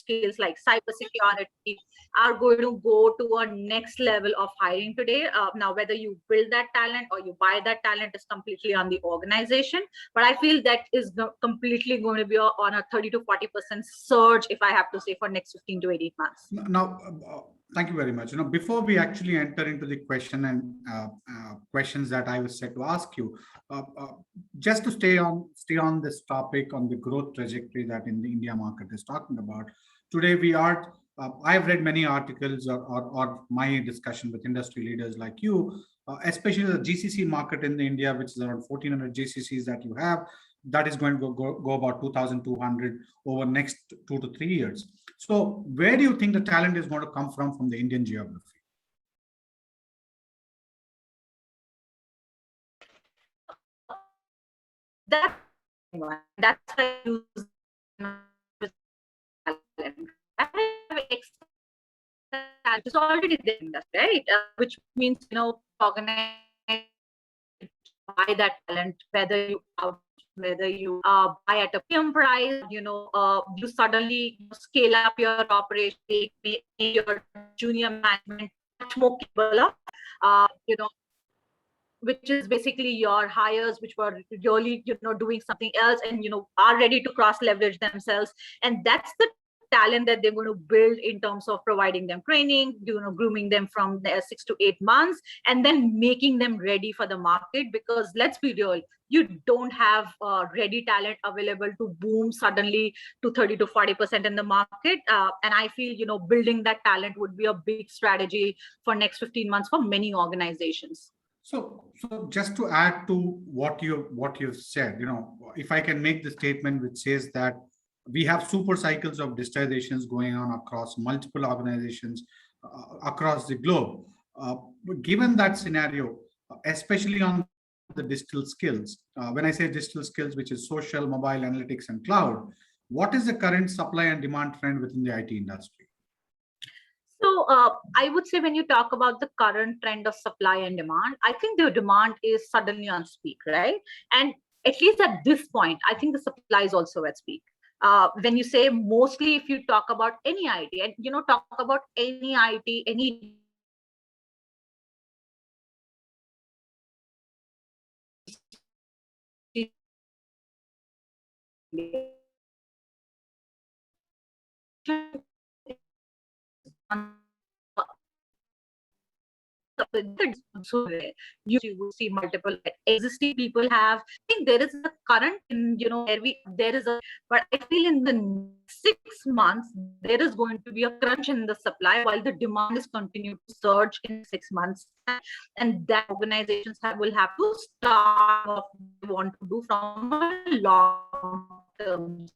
skills like cybersecurity are going to go to a next level of hiring today. Now, whether you build that talent or you buy that talent is completely on the organization. But I feel that is completely going to be on a 30 to 40% surge, if I have to say, for next 15 to 18 months. Now, thank you very much. Before we actually enter into the question and questions that I was set to ask you, just to stay on this topic on the growth trajectory that in the India market is talking about. Today we are. I've read many articles or my discussion with industry leaders like you, especially the GCC market in the India, which is around 1,400 GCCs that you have. That is going to go about 2,200 over next 2 to 3 years. So where do you think the talent is going to come from the Indian geography? That's why I use talent. It's already there, right? Which means, organize buy that talent, whether you buy at a premium price, you suddenly scale up your operation, make your junior management much more capable of, which is basically your hires, which were really, doing something else and, are ready to cross leverage themselves. And that's the talent that they're going to build in terms of providing them training, grooming them from 6 to 8 months, and then making them ready for the market. Because let's be real, you don't have ready talent available to boom suddenly to 30 to 40% in the market. And I feel, building that talent would be a big strategy for next 15 months for many organizations. So just to add to what you've said, if I can make the statement which says that we have super cycles of digitizations going on across multiple organizations across the globe. Given that scenario, especially on the digital skills, when I say digital skills, which is social, mobile, analytics, and cloud, what is the current supply and demand trend within the IT industry? So I would say when you talk about the current trend of supply and demand, I think the demand is suddenly on peak, right? And at least at this point, I think the supply is also at peak. When you say mostly, if you talk about any IT and, talk about any IT, any you will see multiple existing people have. I think there is a current in, there is a, but I feel in the 6 months, there is going to be a crunch in the supply while the demand is continuing to surge in 6 months. And that organizations will have to start what they want to do from a long term.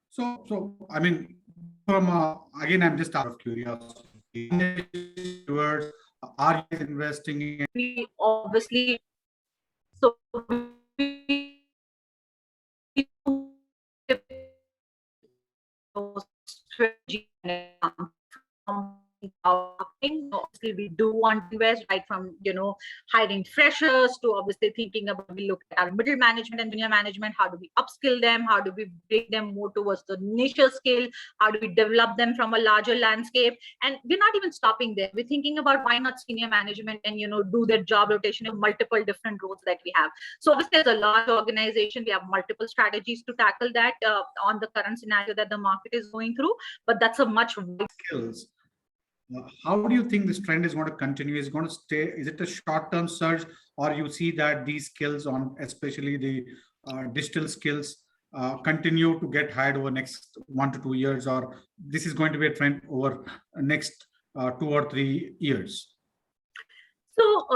So I mean, again, I'm just out of curiosity. Are you investing in? We obviously, so we strategy obviously we do want to invest, right from hiring freshers to obviously thinking about, we look at our middle management and junior management, how do we upskill them, how do we bring them more towards the niche skill, how do we develop them from a larger landscape. And we're not even stopping there, we're thinking about why not senior management and do their job rotation of multiple different roles that we have. So obviously as a large organization, we have multiple strategies to tackle that on the current scenario that the market is going through, but that's a much wider skills. How do you think this trend is going to continue? Is it going to stay? Is it a short-term surge, or you see that these skills, on especially the digital skills, continue to get hired over next 1 to 2 years, or this is going to be a trend over next 2 or 3 years? So,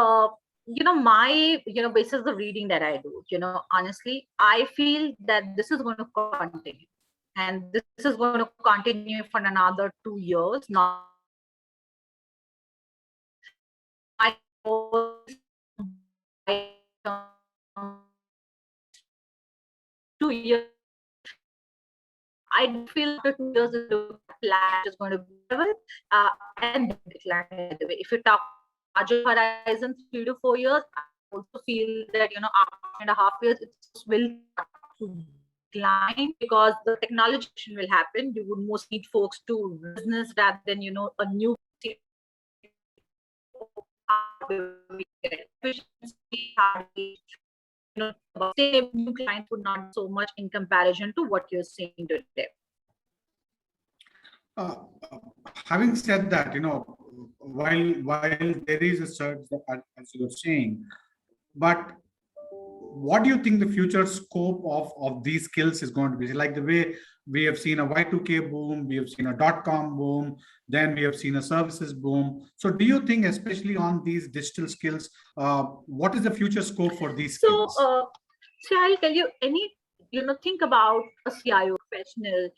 my, basis the reading that I do, honestly, I feel that this is going to continue, and this is going to continue for another 2 years. Not 2 years. I feel the 2 years is going to be and decline. If you talk larger horizon, 3 to 4 years, I also feel that after 1.5 years it will decline because the technology will happen. You would most need folks to business rather than, a new efficiency, say new clients would not so much in comparison to what you're seeing today. Having said that, while there is a surge, as you're saying, but what do you think the future scope of these skills is going to be? Like the way we have seen a Y2K boom, we have seen a .com boom, then we have seen a services boom. So do you think, especially on these digital skills, what is the future scope for these skills? So, I'll tell you, think about a CIO professional.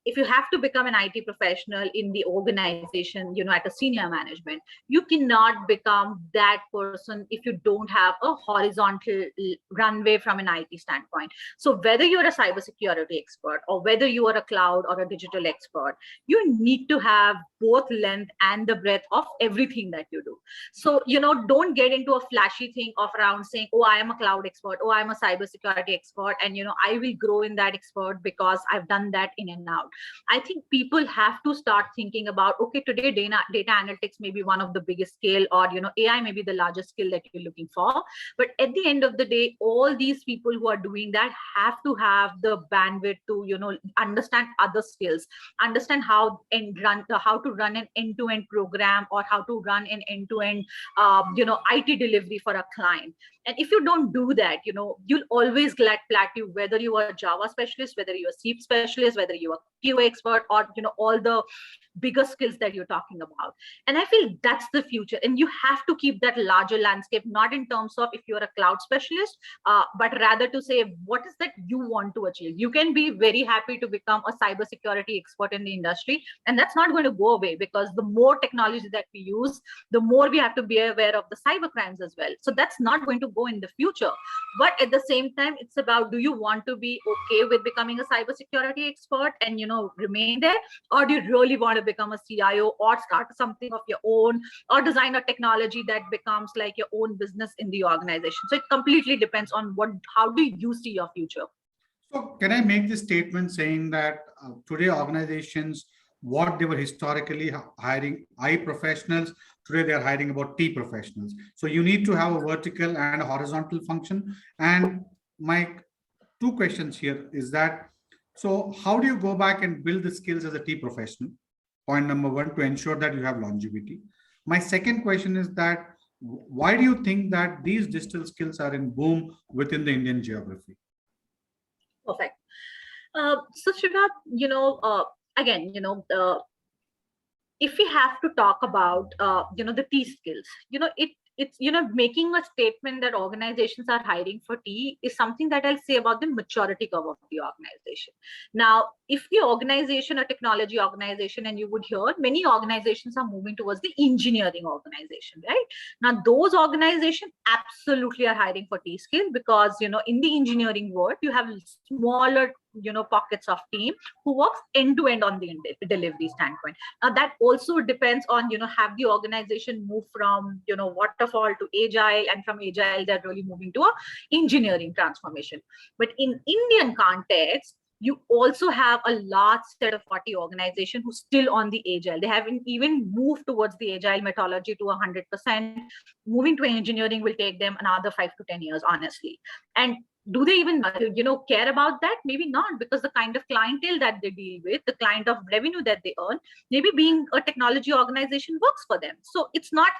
If you have to become an IT professional in the organization, at a senior management, you cannot become that person if you don't have a horizontal runway from an IT standpoint. So whether you're a cybersecurity expert or whether you are a cloud or a digital expert, you need to have both length and the breadth of everything that you do. So, don't get into a flashy thing of around saying, oh, I am a cloud expert, oh, I'm a cybersecurity expert, and, I will grow in that expert because I've done that in and out. I think people have to start thinking about, okay, today data analytics may be one of the biggest scale, or AI may be the largest skill that you're looking for. But at the end of the day, all these people who are doing that have to have the bandwidth to understand other skills, understand how to run an end-to-end program, or how to run an end-to-end IT delivery for a client. And if you don't do that, you'll always plateau, whether you are a Java specialist, whether you're a C specialist, whether you're a QA expert, or all the bigger skills that you're talking about. And I feel that's the future. And you have to keep that larger landscape, not in terms of if you're a cloud specialist, but rather to say, what is that you want to achieve? You can be very happy to become a cybersecurity expert in the industry, and that's not going to go away, because the more technology that we use, the more we have to be aware of the cyber crimes as well. So that's not going to go in the future. But at the same time, it's about, do you want to be okay with becoming a cybersecurity expert and remain there, or do you really want to become a CIO or start something of your own, or design a technology that becomes like your own business in the organization? So it completely depends on how do you see your future. So can I make this statement saying that today organizations, what they were historically hiring I professionals, today they are hiring about T professionals. So you need to have a vertical and a horizontal function. And my two questions here is that, so how do you go back and build the skills as a T professional? Point number one, to ensure that you have longevity. My second question is that, why do you think that these digital skills are in boom within the Indian geography? Perfect. So Siva, again, if we have to talk about, the T skills, it's making a statement that organizations are hiring for T is something that I'll say about the maturity curve of the organization. Now, if the organization, a technology organization, and you would hear many organizations are moving towards the engineering organization, right? Now, those organizations absolutely are hiring for T skill, because in the engineering world, you have smaller pockets of team who works end to end on the delivery standpoint. Now that also depends on have the organization moved from waterfall to agile, and from agile they're really moving to a engineering transformation. But in Indian context, you also have a large set of 40 organizations who still on the agile. They haven't even moved towards the agile methodology to 100%. Moving to engineering will take them another 5 to 10 years, honestly. And do they even care about that? Maybe not, because the kind of clientele that they deal with, the kind of revenue that they earn, maybe being a technology organization works for them. So it's not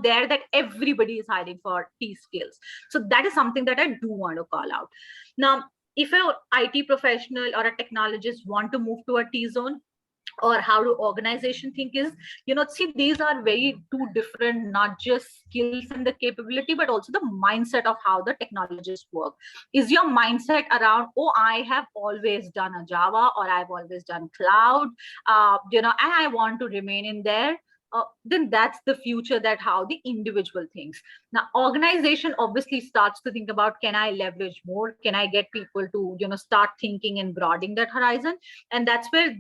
there that everybody is hiring for T skills. So that is something that I do want to call out. Now, if an IT professional or a technologist want to move to a T zone, or how do organization think is, see, these are very two different, not just skills and the capability, but also the mindset of how the technologists work. Is your mindset around, oh, I have always done a Java, or I've always done cloud, and I want to remain in there? then that's the future, that how the individual thinks. Now, organization obviously starts to think about, can I leverage more? Can I get people to, start thinking and broadening that horizon? And that's where,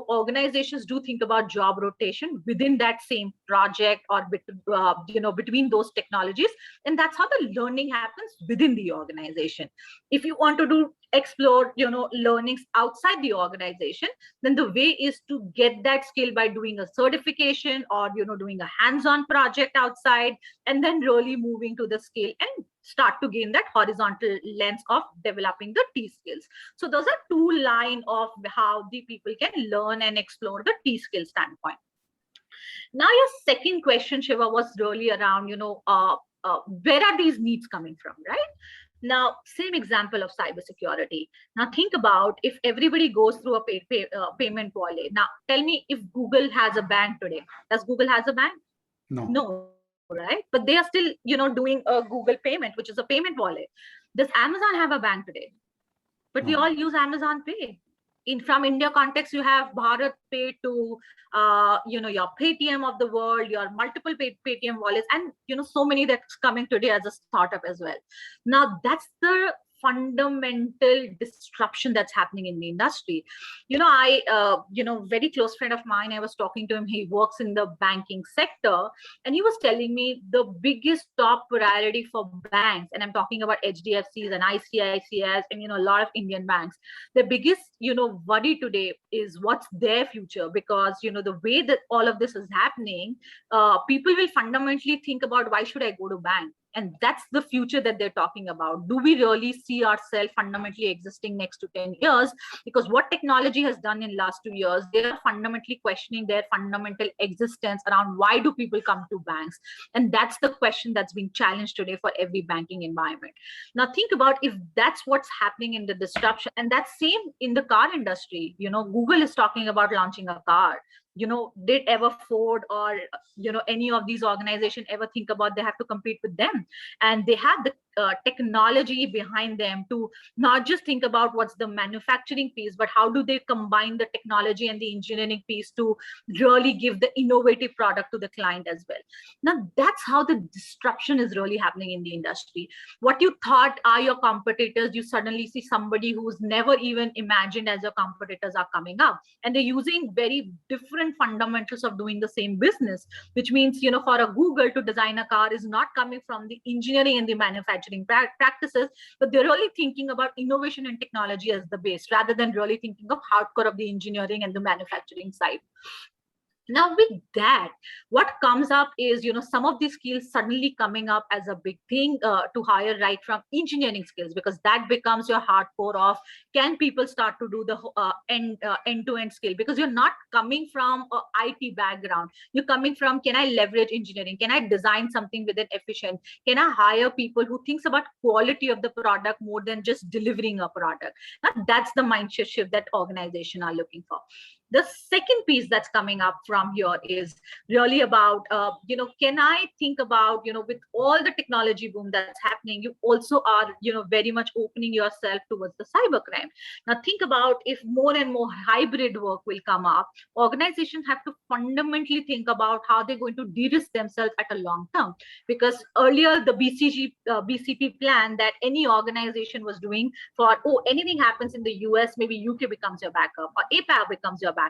organizations do think about job rotation within that same project, or, between those technologies. And that's how the learning happens within the organization. If you want to explore, learnings outside the organization, then the way is to get that skill by doing a certification, or, doing a hands-on project outside, and then really moving to the skill and start to gain that horizontal lens of developing the T skills. So those are two lines of how the people can learn and explore the T skill standpoint. Now, your second question, Shiva, was really around, where are these needs coming from, right? Now, same example of cybersecurity. Now, think about if everybody goes through a payment wallet. Now, tell me, if Google has a bank today, does Google has a bank? No. No, right? But they are still, doing a Google payment, which is a payment wallet. Does Amazon have a bank today? But No. we all use Amazon Pay. From India context, you have Bharat Pay to, your Paytm of the world, your multiple Paytm wallets, and, so many that's coming today as a startup as well. Now, that's the fundamental disruption that's happening in the industry. Very close friend of mine, I was talking to him, he works in the banking sector, and he was telling me the biggest top priority for banks, and I'm talking about HDFCs and ICICIs and, a lot of Indian banks, the biggest, worry today is what's their future, because, the way that all of this is happening, people will fundamentally think about, why should I go to bank? And that's the future that they're talking about. Do we really see ourselves fundamentally existing next to 10 years? Because what technology has done in last 2 years, they are fundamentally questioning their fundamental existence around, why do people come to banks? And that's the question that's being challenged today for every banking environment. Now, think about if that's what's happening in the disruption, and that's same in the car industry. Google is talking about launching a car. Did ever Ford or, any of these organizations ever think about they have to compete with them? And they have the technology behind them to not just think about what's the manufacturing piece, but how do they combine the technology and the engineering piece to really give the innovative product to the client as well. Now, that's how the disruption is really happening in the industry. What you thought are your competitors, you suddenly see somebody who's never even imagined as your competitors are coming up, and they're using very different fundamentals of doing the same business, which means, for a Google to design a car is not coming from the engineering and the manufacturing practices, but they're really thinking about innovation and technology as the base, rather than really thinking of hardcore of the engineering and the manufacturing side. Now, with that, what comes up is, some of these skills suddenly coming up as a big thing to hire, right from engineering skills, because that becomes your hardcore of, can people start to do the end-to-end skill? Because you're not coming from an IT background. You're coming from, can I leverage engineering? Can I design something with an efficient? Can I hire people who thinks about quality of the product more than just delivering a product? Now, that's the mindset shift that organizations are looking for. The second piece that's coming up from here is really about, can I think about, with all the technology boom that's happening, you also are, very much opening yourself towards the cybercrime. Now, think about if more and more hybrid work will come up, organizations have to fundamentally think about how they're going to de-risk themselves at a long term. Because earlier, the BCP plan that any organization was doing for, anything happens in the US, maybe UK becomes your backup, or APAC becomes your backup.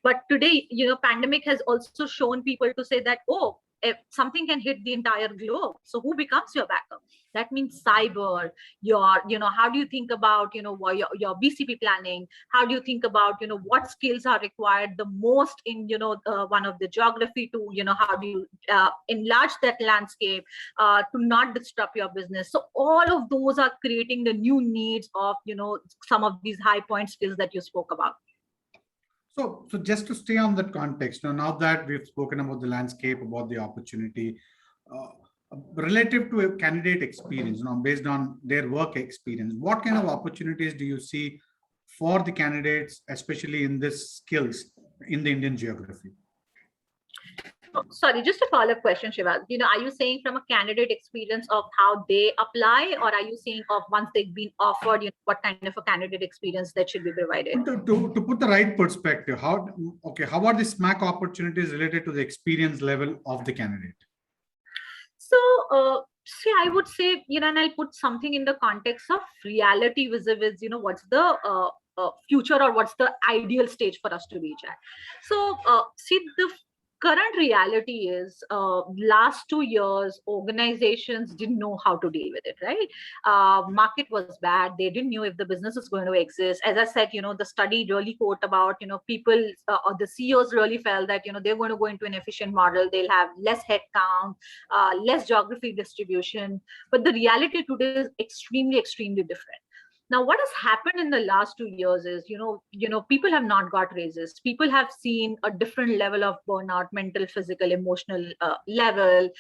But today, pandemic has also shown people to say that, if something can hit the entire globe, so who becomes your backup? That means cyber, how do you think about, your BCP planning? How do you think about, what skills are required the most in, one of the geography to, how do you enlarge that landscape to not disrupt your business? So all of those are creating the new needs of, some of these high point skills that you spoke about. So just to stay on that context, now that we've spoken about the landscape, about the opportunity, relative to a candidate experience, based on their work experience, what kind of opportunities do you see for the candidates, especially in this skills in the Indian geography? Sorry, just a follow-up question, Shiva. Are you saying from a candidate experience of how they apply, or are you saying of once they've been offered, what kind of a candidate experience that should be provided? To put the right perspective, how are the SMAC opportunities related to the experience level of the candidate? So, see, I would say, and I'll put something in the context of reality vis-a-vis, what's the future or what's the ideal stage for us to reach at. So, see, the current reality is last 2 years, organizations didn't know how to deal with it, right? Market was bad. They didn't know if the business is going to exist. As I said, the study really quote about, people or the CEOs really felt that, they're going to go into an efficient model. They'll have less headcount, less geography distribution. But the reality today is extremely, extremely different. Now, what has happened in the last 2 years is, people have not got raises. People have seen a different level of burnout, mental, physical, emotional level.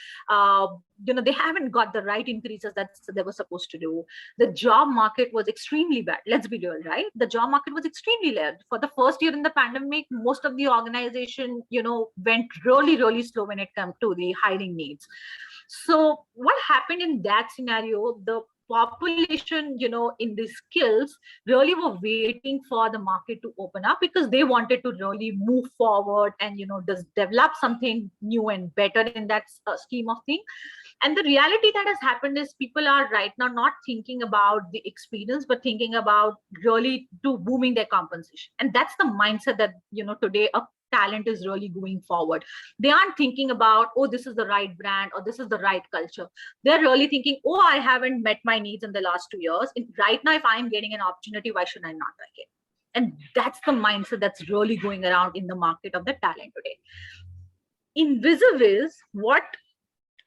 They haven't got the right increases that they were supposed to do. The job market was extremely bad. Let's be real, right? The job market was extremely bad. For the first year in the pandemic, most of the organization, went really, really slow when it comes to the hiring needs. So what happened in that scenario, the population, in the skills really were waiting for the market to open up because they wanted to really move forward and, just develop something new and better in that scheme of things. And the reality that has happened is people are right now not thinking about the experience, but thinking about really to booming their compensation. And that's the mindset that, today a talent is really going forward. They aren't thinking about, oh, this is the right brand or this is the right culture. They're really thinking, oh, I haven't met my needs in the last 2 years. Right now, if I'm getting an opportunity, why should I not take it? And that's the mindset that's really going around in the market of the talent today. In vis-a-vis, what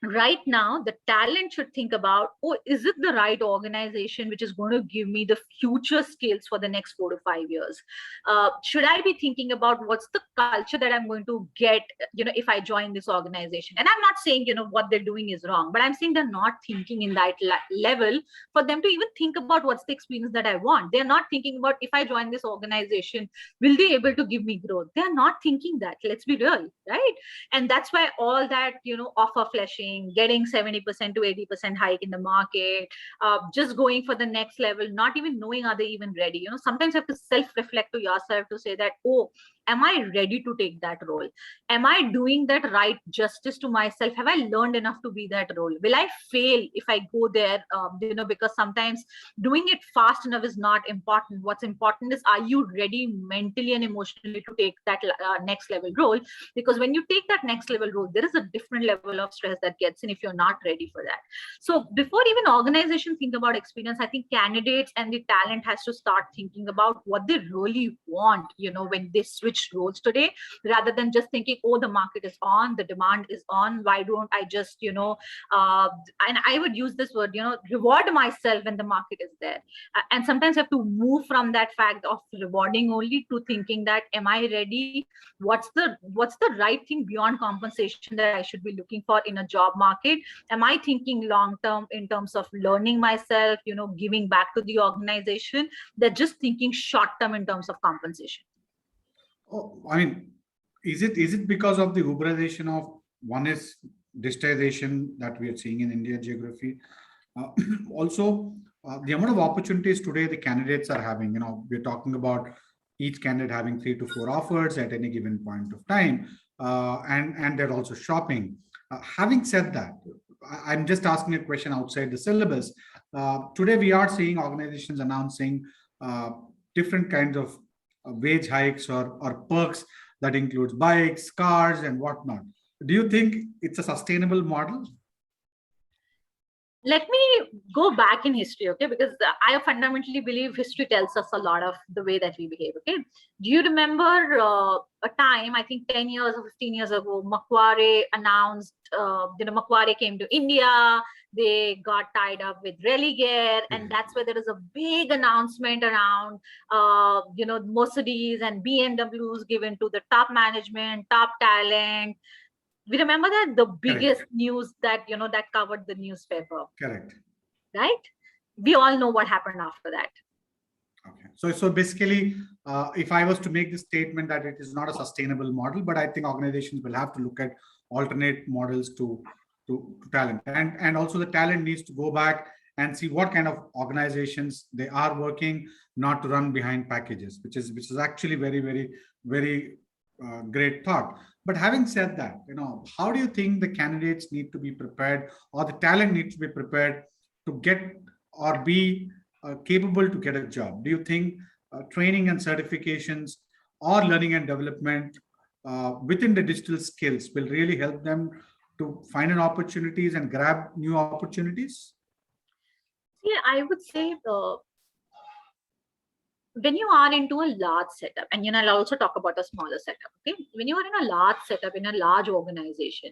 right now the talent should think about, oh, is it the right organization which is going to give me the future skills for the next 4 to 5 years? Should I be thinking about what's the culture that I'm going to get, if I join this organization? And I'm not saying, what they're doing is wrong, but I'm saying they're not thinking in that level for them to even think about what's the experience that I want. They're not thinking about, if I join this organization, will they able to give me growth? They're not thinking that. Let's be real, right? And that's why all that, offer fleshing, getting 70% to 80% hike in the market, just going for the next level, not even knowing are they even ready. Sometimes you have to self-reflect to yourself to say that, oh, am I ready to take that role? Am I doing that right justice to myself? Have I learned enough to be that role? Will I fail if I go there? Because sometimes doing it fast enough is not important. What's important is, are you ready mentally and emotionally to take that next level role? Because when you take that next level role, there is a different level of stress that gets in if you're not ready for that. So before even organizations think about experience, I think candidates and the talent has to start thinking about what they really want, when they switch roles today, rather than just thinking, oh, the market is on, the demand is on, why don't I just, and I would use this word, reward myself when the market is there. And sometimes I have to move from that fact of rewarding only to thinking that, am I ready? What's the right thing beyond compensation that I should be looking for in a job market? Am I thinking long term in terms of learning myself, giving back to the organization? They're just thinking short term in terms of compensation. Oh, I mean, is it because of the uberization of, one is digitization that we are seeing in India geography? Also, the amount of opportunities today the candidates are having, we're talking about each candidate having 3 to 4 offers at any given point of time, and they're also shopping. Having said that, I'm just asking a question outside the syllabus. Today, we are seeing organizations announcing different kinds of wage hikes or perks that includes bikes, cars, and whatnot. Do you think it's a sustainable model? Let me go back in history, okay? Because I fundamentally believe history tells us a lot of the way that we behave, okay? Do you remember a time, I think 10 years or 15 years ago, Macquarie announced, Macquarie came to India, they got tied up with Religare, and that's where there is a big announcement around, Mercedes and BMWs given to the top management, top talent. We remember that the biggest news that, that covered the newspaper. Correct. Right? We all know what happened after that. Okay. So basically, if I was to make the statement that it is not a sustainable model, but I think organizations will have to look at alternate models to talent, and also the talent needs to go back and see what kind of organizations they are working, not to run behind packages, which is actually very great thought. But having said that, how do you think the candidates need to be prepared, or the talent needs to be prepared to get or be capable to get a job? Do you think training and certifications or learning and development within the digital skills will really help them to find an opportunities and grab new opportunities? Yeah, I would say when you are into a large setup, and I'll also talk about a smaller setup. Okay, when you are in a large setup in a large organization,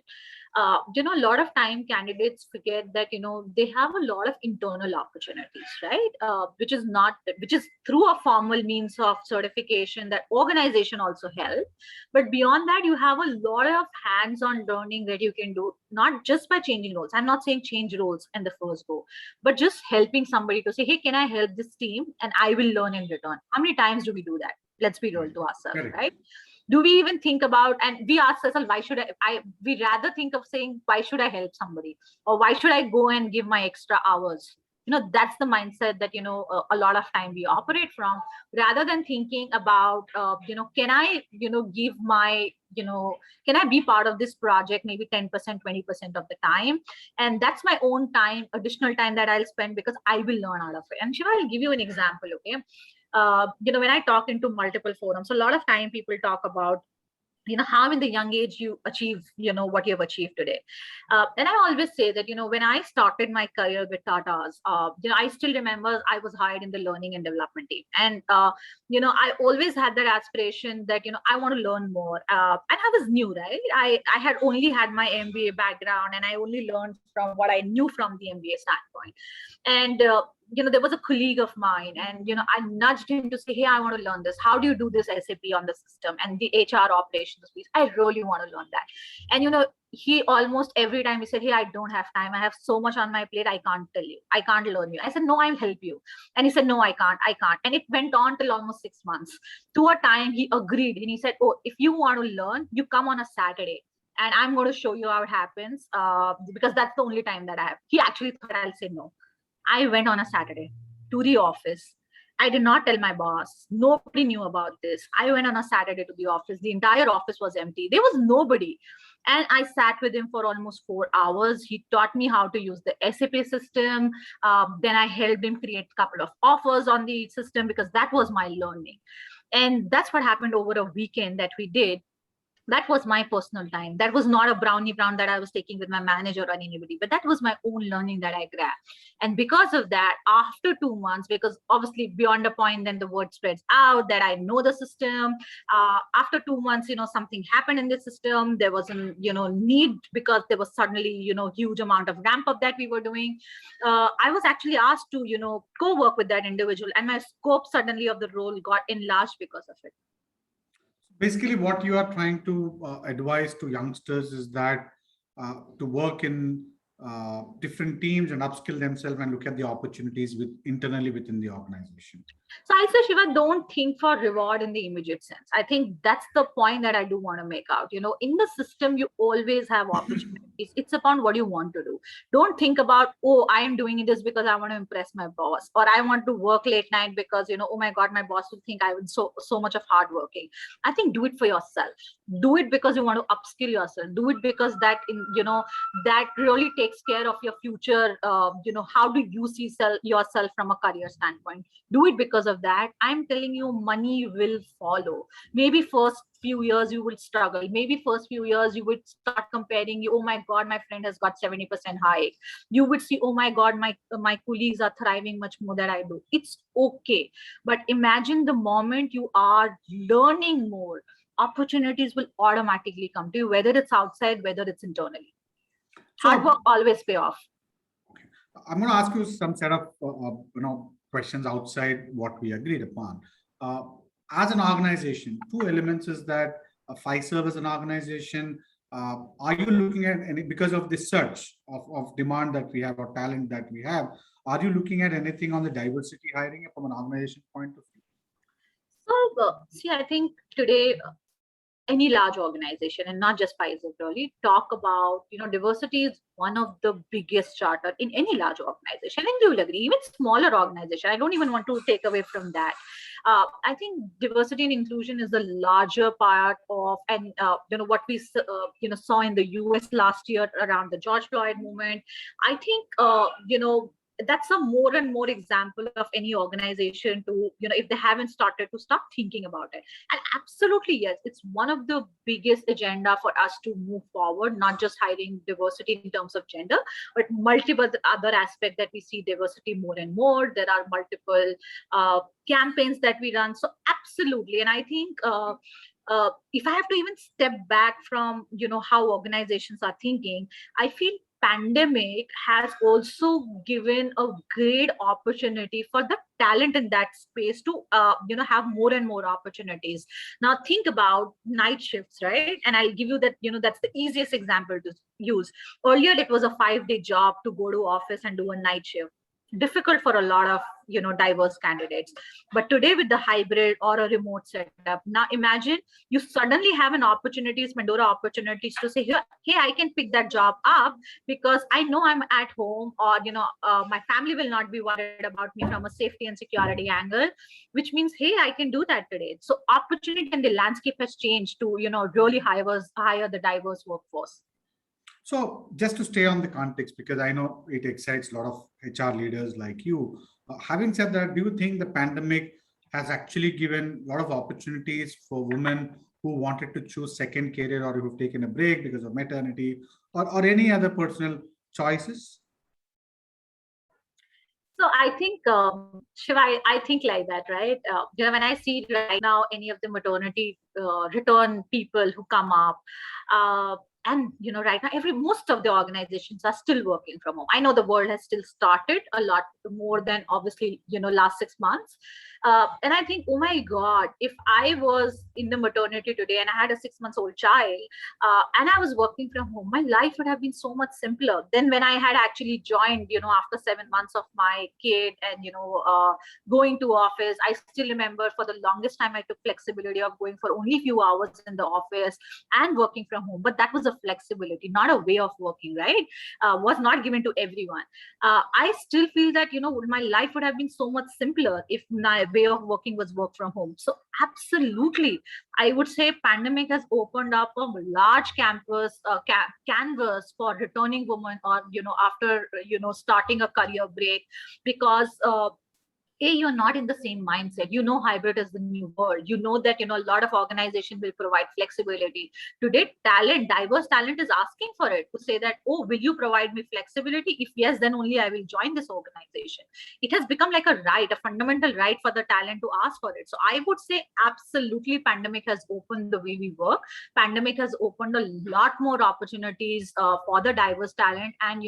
a lot of time candidates forget that they have a lot of internal opportunities, right? Which is through a formal means of certification that organization also help, but beyond that, you have a lot of hands-on learning that you can do, not just by changing roles. I'm not saying change roles in the first go, but just helping somebody to say, hey, can I help this team, and I will learn in return. How many times do we do that? Let's be real to ourselves, Correct. right? Do we even think about, and we ask ourselves, why should we rather think of saying, why should I help somebody, or why should I go and give my extra hours? That's the mindset that a lot of time we operate from, rather than thinking about can I give my can I be part of this project maybe 10%, 20% of the time, and that's my own time, additional time that I'll spend, because I will learn out of it. And Shiva, I'll give you an example. Okay, when I talk into multiple forums, a lot of time people talk about how in the young age you achieve what you have achieved today, and I always say that when I started my career with Tata's, I still remember I was hired in the learning and development team, and I always had that aspiration that I want to learn more, and I was new, right? I had only had my MBA background, and I only learned from what I knew from the MBA standpoint. And there was a colleague of mine, and I nudged him to say, hey, I want to learn this. How do you do this SAP on the system and the HR operations piece? I really want to learn that. And he almost every time he said, hey, I don't have time, I have so much on my plate, I can't tell you, I can't learn you. I said, no, I'll help you. And he said, no, I can't. And it went on till almost 6 months. To a time he agreed, and he said, oh, if you want to learn, you come on a Saturday, and I'm going to show you how it happens, because that's the only time that I have. He actually thought I'll say no. I went on a Saturday to the office. I did not tell my boss. Nobody knew about this. I went on a Saturday to the office. The entire office was empty. There was nobody. And I sat with him for almost 4 hours. He taught me how to use the SAP system. Then I helped him create a couple of offers on the system, because that was my learning. And that's what happened over a weekend that we did. That was my personal time. That was not a brownie round that I was taking with my manager or anybody, but that was my own learning that I grabbed. And because of that, after 2 months, because obviously beyond a point, then the word spreads out that I know the system. After 2 months, something happened in the system. There was a need, because there was suddenly huge amount of ramp up that we were doing. I was actually asked to co-work with that individual, and my scope suddenly of the role got enlarged because of it. Basically, what you are trying to advise to youngsters is that to work in different teams and upskill themselves and look at the opportunities internally within the organization. So I say, Shiva, don't think for reward in the immediate sense. I think that's the point that I do want to make out. In the system, you always have opportunities. It's upon what you want to do. Don't think about, oh, I am doing this because I want to impress my boss, or I want to work late night because, oh my God, my boss will think I was so much of hard working. I think do it for yourself. Do it because you want to upskill yourself. Do it because that, that really takes care of your future. How do you see yourself from a career standpoint? Do it because of that. I'm telling you, money will follow. Maybe first few years you will struggle. Maybe first few years you would start comparing. Oh my God, my friend has got 70% hike. You would see, oh my God, my colleagues are thriving much more than I do. It's okay. But imagine the moment you are learning more, opportunities will automatically come to you, whether it's outside, whether it's internally. Hard work always pay off. Okay. I'm going to ask you some set of questions outside what we agreed upon. As an organization, 2 elements is that Fiserv as an organization, are you looking at any, because of the surge of demand that we have or talent that we have, are you looking at anything on the diversity hiring from an organization point of view? So, see, I think today any large organization, and not just Fiserv really, talk about, diversity is one of the biggest charter in any large organization. And you will agree, even smaller organization, I don't even want to take away from that. I think diversity and inclusion is a larger part of, and what we saw in the US last year around the George Floyd movement. I think that's a more and more example of any organization to, if they haven't started, to start thinking about it. And absolutely, yes, it's one of the biggest agenda for us to move forward, not just hiring diversity in terms of gender, but multiple other aspects that we see diversity more and more. There are multiple campaigns that we run. So absolutely. And I think if I have to even step back from, how organizations are thinking, I feel pandemic has also given a great opportunity for the talent in that space to have more and more opportunities. Now think about night shifts, right? And I'll give you that, that's the easiest example to use. Earlier it was a 5-day job to go to office and do a night shift. Difficult for a lot of diverse candidates. But today with the hybrid or a remote setup, now imagine you suddenly have an opportunities, Mandora opportunities to say, hey, I can pick that job up because I know I'm at home, or my family will not be worried about me from a safety and security angle, which means, hey, I can do that today. So opportunity and the landscape has changed to really hire the diverse workforce. So just to stay on the context, because I know it excites a lot of HR leaders like you. Having said that, do you think the pandemic has actually given a lot of opportunities for women who wanted to choose second career, or who've taken a break because of maternity, or any other personal choices? So I think, Shiva, I think like that, right? When I see right now any of the maternity return people who come up, and right now most of the organizations are still working from home. I know the world has still started a lot more than obviously last 6 months, and I think, oh my God, if I was in the maternity today and I had a 6-month-old child, and I was working from home, my life would have been so much simpler than when I had actually joined after 7 months of my kid and going to office. I still remember for the longest time I took flexibility of going for only a few hours in the office and working from home, but that was a flexibility, not a way of working, right? Was not given to everyone. I still feel that my life would have been so much simpler if my way of working was work from home. So absolutely, I would say pandemic has opened up a large campus canvas for returning women, or after starting a career break, because you're not in the same mindset. Hybrid is the new world. That a lot of organizations will provide flexibility. Today, diverse talent is asking for it, to say that, oh, will you provide me flexibility? If yes, then only I will join this organization. It has become like a right, a fundamental right for the talent to ask for it. So I would say absolutely pandemic has opened the way we work. Pandemic has opened a lot more opportunities for the diverse talent, and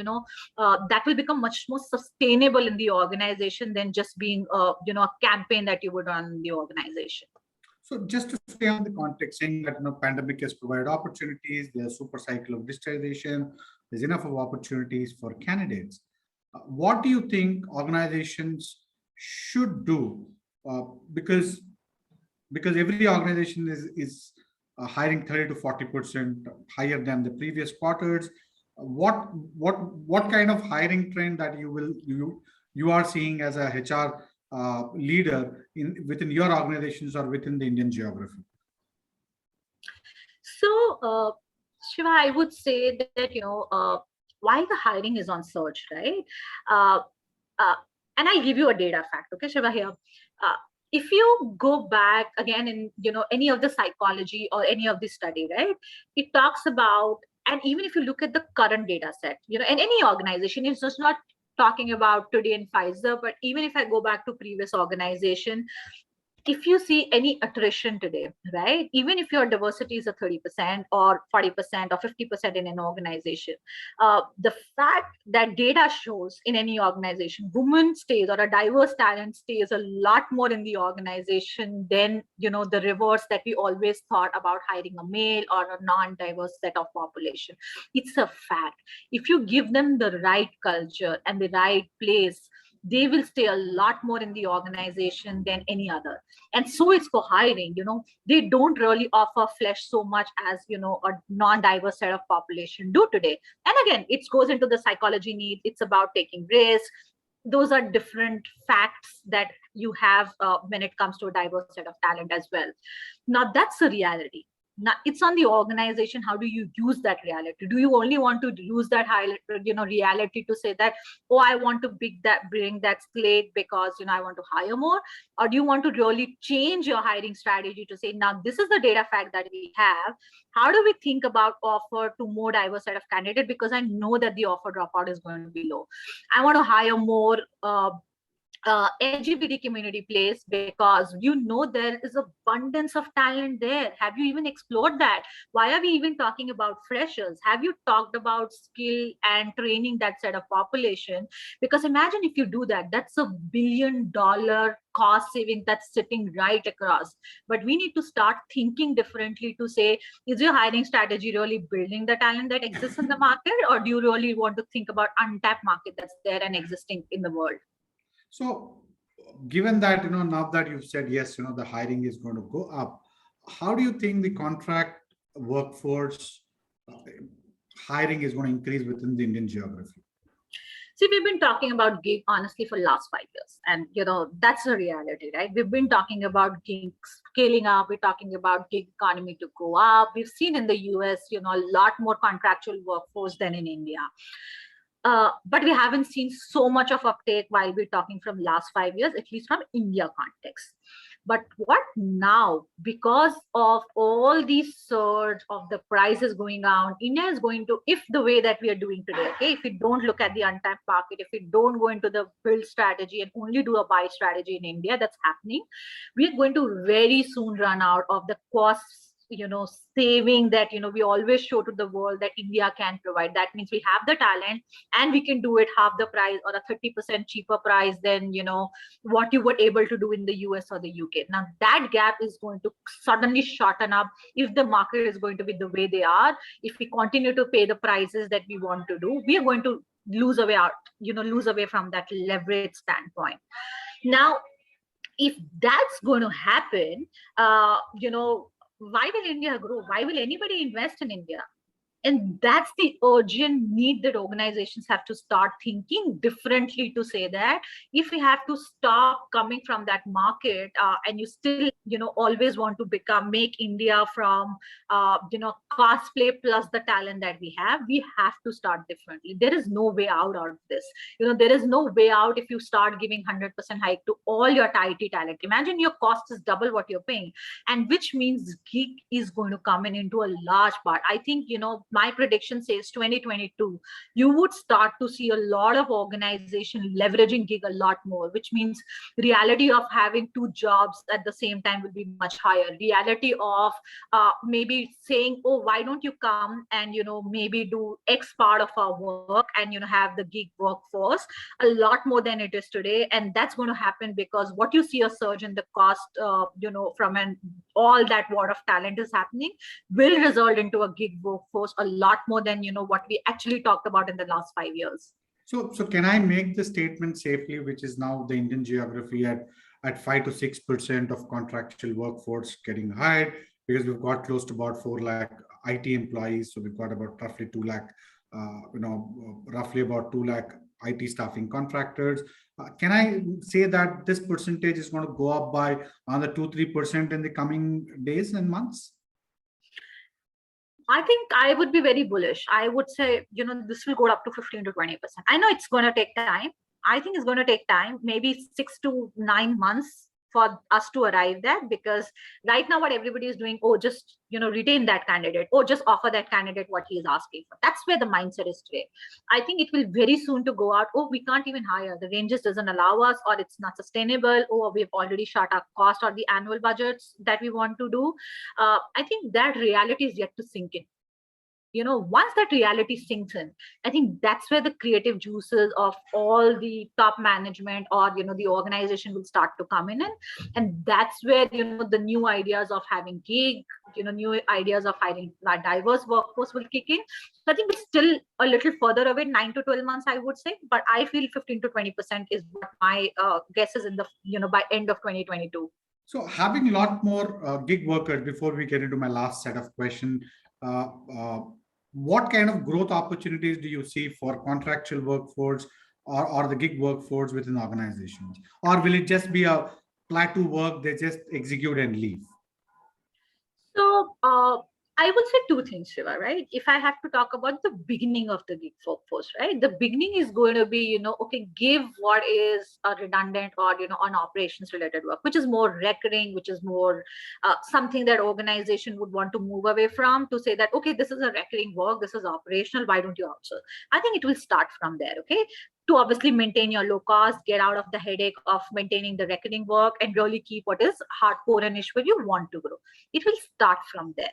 that will become much more sustainable in the organization than just being a campaign that you would run in the organization. So just to stay on the context, saying that pandemic has provided opportunities, there's super cycle of digitization, there's enough of opportunities for candidates. What do you think organizations should do? Because every organization is hiring 30 to 40% higher than the previous quarters. What kind of hiring trend that you are seeing as a HR leader within your organizations or within the Indian geography? So, Shiva, I would say that why the hiring is on surge, right? And I'll give you a data fact, okay, Shiva, here. If you go back again in any of the psychology or any of the study, right, it talks about, and even if you look at the current data set, in any organization, it's just not talking about today in Fiserv, but even if I go back to previous organization, if you see any attrition today, right, even if your diversity is a 30% or 40% or 50% in an organization, the fact that data shows in any organization, women stays, or a diverse talent stays a lot more in the organization than, the reverse that we always thought about hiring a male or a non-diverse set of population. It's a fact. If you give them the right culture and the right place, they will stay a lot more in the organization than any other. And so it's for hiring, they don't really offer flesh so much as, a non-diverse set of population do today. And again, it goes into the psychology needs. It's about taking risks. Those are different facts that you have when it comes to a diverse set of talent as well. Now that's the reality. Now it's on the organization. How do you use that reality? Do you only want to use that reality to say that, oh, I want to bring that slate because I want to hire more? Or do you want to really change your hiring strategy to say, now this is the data fact that we have. How do we think about offer to more diverse set of candidates? Because I know that the offer dropout is going to be low. I want to hire more LGBT community place because there is abundance of talent there. Have you even explored that? Why are we even talking about freshers? Have you talked about skill and training that set of population? Because imagine if you do that, that's $1 billion cost saving that's sitting right across. But we need to start thinking differently to say, is your hiring strategy really building the talent that exists in the market, or do you really want to think about untapped market that's there and existing in the world? So given that, now that you've said, yes, the hiring is going to go up, how do you think the contract workforce hiring is going to increase within the Indian geography? See, we've been talking about gig honestly for the last 5 years. And, that's the reality, right? We've been talking about gigs scaling up. We're talking about gig economy to go up. We've seen in the US, a lot more contractual workforce than in India. But we haven't seen so much of uptake while we're talking from last 5 years, at least from India context. But what now? Because of all these surge of the prices going down, India is going to, if the way that we are doing today, okay, if we don't look at the untapped market, if we don't go into the build strategy and only do a buy strategy in India, that's happening, we are going to very soon run out of the costs saving that we always show to the world that India can provide. That means we have the talent and we can do it half the price or a 30% cheaper price than what you were able to do in the US or the UK. Now that gap is going to suddenly shorten up if the market is going to be the way they are. If we continue to pay the prices that we want to do, we are going to lose away from that leverage standpoint. Now, if that's going to happen, why will India grow? Why will anybody invest in India? And that's the urgent need that organizations have to start thinking differently to say that if we have to stop coming from that market and you still, always want to make India from, cosplay plus the talent that we have to start differently. There is no way out of this. There is no way out if you start giving 100% hike to all your IT talent. Imagine your cost is double what you're paying, and which means gig is going to come in into a large part. I think, my prediction says 2022, you would start to see a lot of organization leveraging gig a lot more, which means reality of having 2 jobs at the same time will be much higher. Reality of maybe saying, oh, why don't you come and, maybe do X part of our work and, have the gig workforce a lot more than it is today. And that's going to happen because what you see a surge in the cost, from all that war of talent is happening will result into a gig workforce a lot more than what we actually talked about in the last 5 years. So can I make the statement safely, which is now the Indian geography at 5 to 6% of contractual workforce getting hired, because we've got close to about 4 lakh IT employees, so we've got about roughly 2 lakh, roughly about 2 lakh IT staffing contractors. Can I say that this percentage is going to go up by another 2-3% in the coming days and months? I think I would be very bullish. I would say, this will go up to 15 to 20%. I know it's going to take time. I think it's going to take time, maybe 6 to 9 months for us to arrive there, because right now what everybody is doing, oh, just, retain that candidate, or just offer that candidate what he is asking for. That's where the mindset is today. I think it will very soon to go out, oh, we can't even hire. The ranges doesn't allow us, or it's not sustainable, or we've already shot our cost or the annual budgets that we want to do. I think that reality is yet to sink in. once that reality sinks in, I think that's where the creative juices of all the top management or, the organization will start to come in. And that's where, the new ideas of having gig, new ideas of hiring a diverse workforce will kick in. So I think it's still a little further away, 9 to 12 months, I would say, but I feel 15 to 20% is what my guess is in the, by end of 2022. So having a lot more gig workers, before we get into my last set of questions, uh, uh, what kind of growth opportunities do you see for contractual workforce or the gig workforce within organizations? Or will it just be a plateau work, they just execute and leave? So I would say two things, Shiva, right? If I have to talk about the beginning of the gig workforce, right? The beginning is going to be, okay, give what is a redundant or, on operations related work, which is more recurring, which is more something that organization would want to move away from, to say that, okay, this is a recurring work, this is operational, why don't you outsource? I think it will start from there, okay? To obviously maintain your low cost, get out of the headache of maintaining the recurring work, and really keep what is hardcore and niche where you want to grow. It will start from there.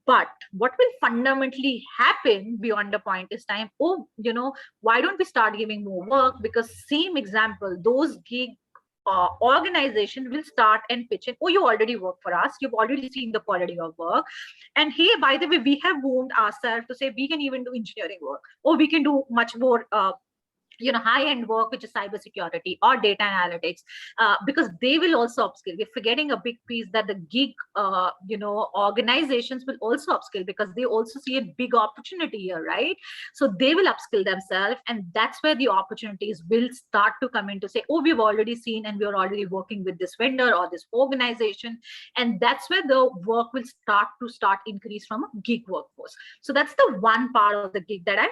But what will fundamentally happen beyond the point is time, why don't we start giving more work? Because same example, those gig organization will start and pitch in, oh, you already work for us, you've already seen the quality of work, and hey, by the way, we have wound ourselves to say we can even do engineering work, or we can do much more high-end work, which is cybersecurity or data analytics, because they will also upskill. We're forgetting a big piece, that the gig, organizations will also upskill, because they also see a big opportunity here, right? So they will upskill themselves, and that's where the opportunities will start to come in, to say, oh, we've already seen and we're already working with this vendor or this organization, and that's where the work will start increase from a gig workforce. So that's the one part of the gig that I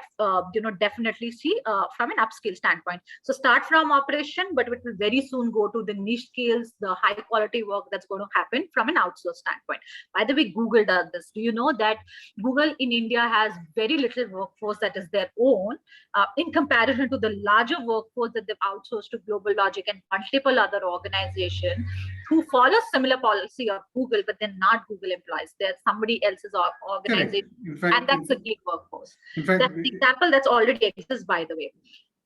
definitely see from an upskill standpoint. So start from operation, but it will very soon go to the niche skills, the high quality work that's going to happen from an outsource standpoint. By the way, Google does this. Do you know that Google in India has very little workforce that is their own, in comparison to the larger workforce that they've outsourced to Global Logic and multiple other organizations who follow similar policy of Google, but they're not Google employees. They're somebody else's organization. And that's a gig workforce. That's an example that's already exists, by the way.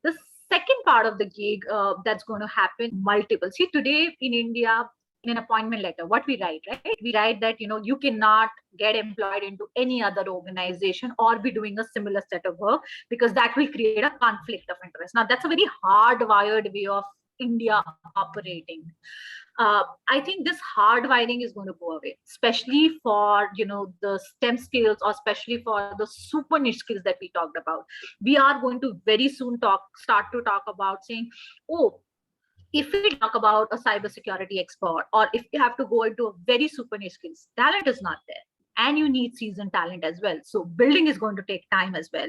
The second part of the gig that's going to happen, multiple. See, today in India, in an appointment letter, what we write, right? We write that, you cannot get employed into any other organization or be doing a similar set of work, because that will create a conflict of interest. Now, that's a very hardwired way of India operating. I think this hardwiring is going to go away, especially for the STEM skills, or especially for the super niche skills that we talked about. We are going to very soon start to talk about saying, oh, if we talk about a cybersecurity expert, or if you have to go into a very super niche skills, talent is not there. And you need seasoned talent as well. So building is going to take time as well.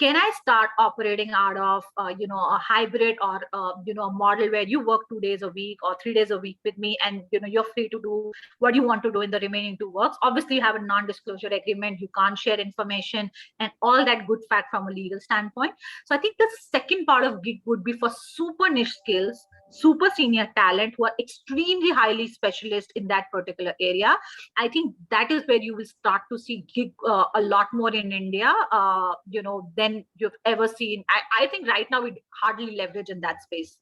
Can I start operating out of, a hybrid, or, a model where you work 2 days a week or 3 days a week with me, and, you're free to do what you want to do in the remaining 2 works. Obviously, you have a non-disclosure agreement. You can't share information and all that good fact from a legal standpoint. So I think the second part of gig would be for super niche skills, super senior talent who are extremely highly specialist in that particular area. I think that is where you will start to see gig a lot more in India, than you've ever seen. I think right now we hardly leverage in that space,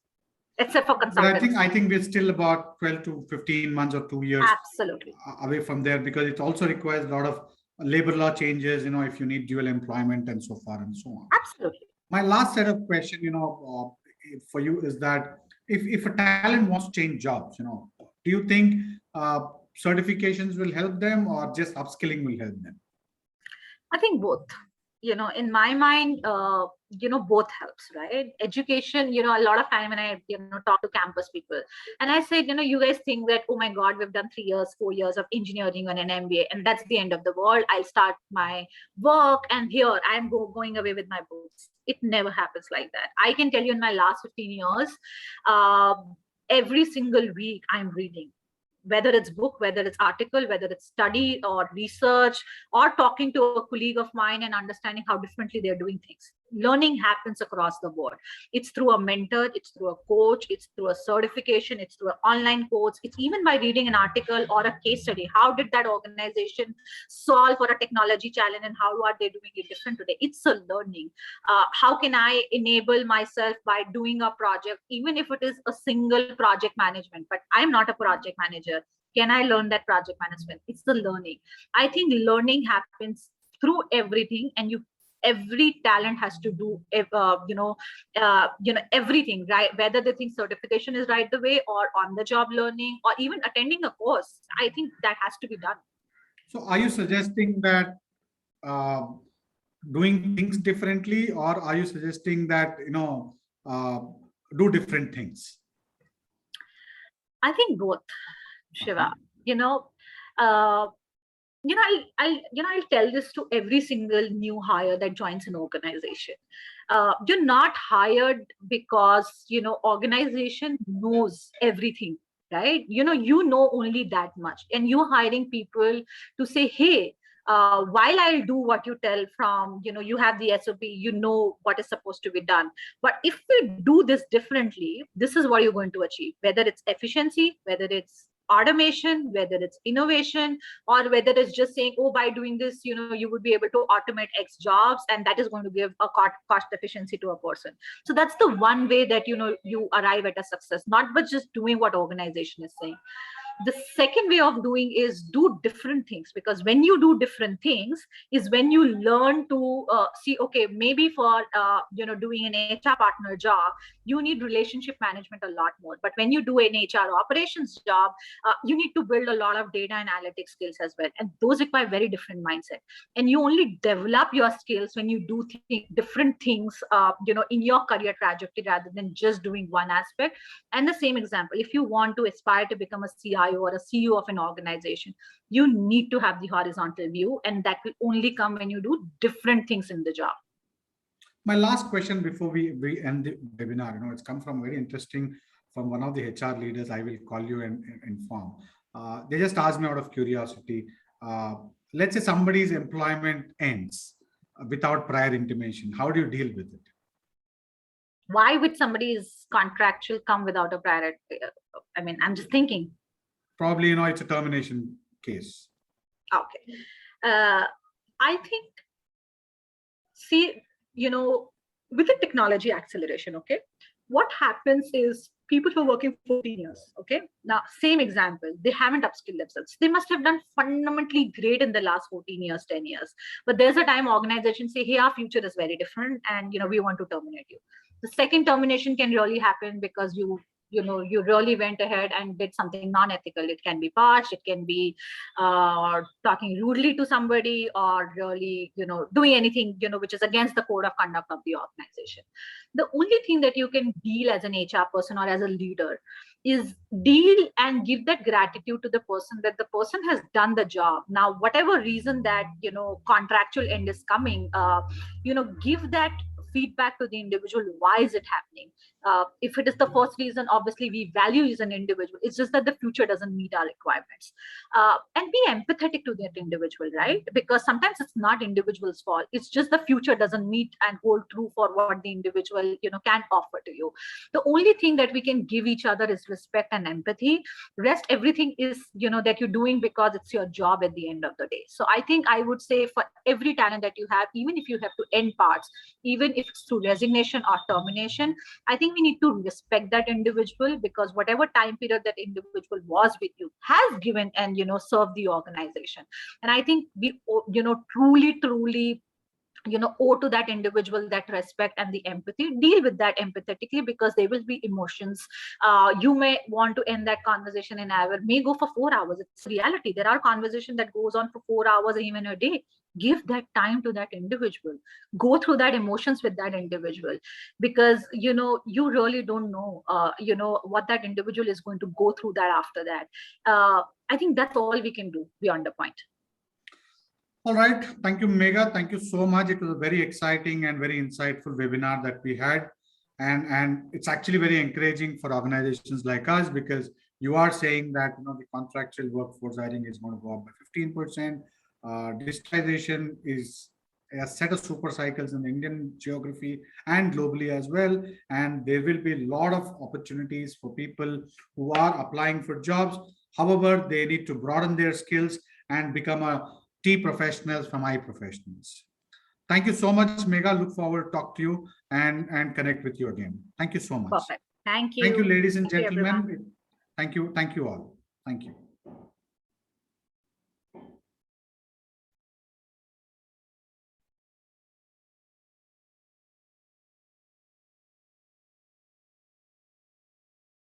except for consultants. But I think we're still about 12 to 15 months or 2 years absolutely away from there, because it also requires a lot of labor law changes, if you need dual employment and so far and so on. Absolutely. My last set of questions, for you is that if a talent wants to change jobs, do you think certifications will help them, or just upskilling will help them? I think both. In my mind, both helps, right? Education, a lot of time when I, talk to campus people, and I said, you guys think that, oh my God, we've done 3 years, 4 years of engineering on an MBA, and that's the end of the world. I'll start my work, and here I'm going away with my books. It never happens like that. I can tell you, in my last 15 years, every single week I'm reading. Whether it's book, whether it's article, whether it's study or research, or talking to a colleague of mine and understanding how differently they're doing things. learning happens across the board. It's through a mentor, it's through a coach, it's through a certification, it's through an online course, it's even by reading an article or a case study. How did that organization solve for a technology challenge and how are they doing it different today? It's a learning. How can I enable myself by doing a project, even if it is a single project management, but I'm not a project manager. Can I learn that project management? It's the learning. I think learning happens through everything, and every talent has to do everything, right? Whether they think certification is right the way, or on the job learning, or even attending a course. I think that has to be done. So are you suggesting that doing things differently, or are you suggesting that do different things? I think both, Shiva. I'll tell this to every single new hire that joins an organization. You're not hired because organization knows everything, right? You know only that much, and you're hiring people to say, hey, while I'll do what you tell from, you have the SOP, what is supposed to be done. But if we do this differently, this is what you're going to achieve, whether it's efficiency, whether it's automation, whether it's innovation, or whether it's just saying, oh, by doing this, you would be able to automate X jobs, and that is going to give a cost efficiency to a person. So that's the one way that, you arrive at a success, not by just doing what organization is saying. The second way of doing is do different things, because when you do different things is when you learn to see, okay, maybe for doing an HR partner job, you need relationship management a lot more. But when you do an HR operations job, you need to build a lot of data and analytics skills as well, and those require very different mindset. And you only develop your skills when you do different things in your career trajectory, rather than just doing one aspect. And the same example, if you want to aspire to become a CIO or a CEO of an organization, you need to have the horizontal view, and that will only come when you do different things in the job. My last question before we end the webinar, it's come from very interesting from one of the HR leaders. I will call you and inform. They just asked me out of curiosity. Let's say somebody's employment ends without prior intimation. How do you deal with it? Why would somebody's contractual come without a prior? I'm just thinking. Probably, it's a termination case. Okay. I think, see, with the technology acceleration, okay, what happens is people who are working 14 years, okay, now same example, they haven't upskilled themselves. They must have done fundamentally great in the last 14 years, 10 years. But there's a time organizations say, hey, our future is very different, and we want to terminate you. The second termination can really happen because you really went ahead and did something non-ethical. It can be patched, it can be talking rudely to somebody, or really, doing anything, which is against the code of conduct of the organization. The only thing that you can deal as an HR person or as a leader is deal and give that gratitude to the person, that the person has done the job. Now, whatever reason that, contractual end is coming, give that feedback to the individual. Why is it happening? If it is the first reason, obviously we value you as an individual. It's just that the future doesn't meet our requirements. And be empathetic to that individual, right? Because sometimes it's not individual's fault. It's just the future doesn't meet and hold true for what the individual, can offer to you. The only thing that we can give each other is respect and empathy. Rest, everything is, that you're doing because it's your job at the end of the day. So I think I would say for every talent that you have, even if you have to end parts, even if it's through resignation or termination, I think we need to respect that individual, because whatever time period that individual was with you has given and, served the organization. And I think we, truly, owe to that individual that respect and the empathy. Deal with that empathetically, because there will be emotions. You may want to end that conversation in an hour, may go for 4 hours. It's reality. There are conversations that goes on for 4 hours, even a day. Give that time to that individual. Go through that emotions with that individual, because you really don't know what that individual is going to go through that after that. I think that's all we can do beyond the point. All right. Thank you, Megha. Thank you so much. It was a very exciting and very insightful webinar that we had. And it's actually very encouraging for organizations like us, because you are saying that the contractual workforce hiring is going to go up by 15%. Digitization is a set of super cycles in the Indian geography and globally as well. And there will be a lot of opportunities for people who are applying for jobs. However, they need to broaden their skills and become a T professionals from I professionals. Thank you so much, Megha. Look forward to talk to you and connect with you again. Thank you so much. Perfect. Thank Thank you, you. ladies and Thank you, everyone. gentlemen. Thank you. Thank you all. Thank you.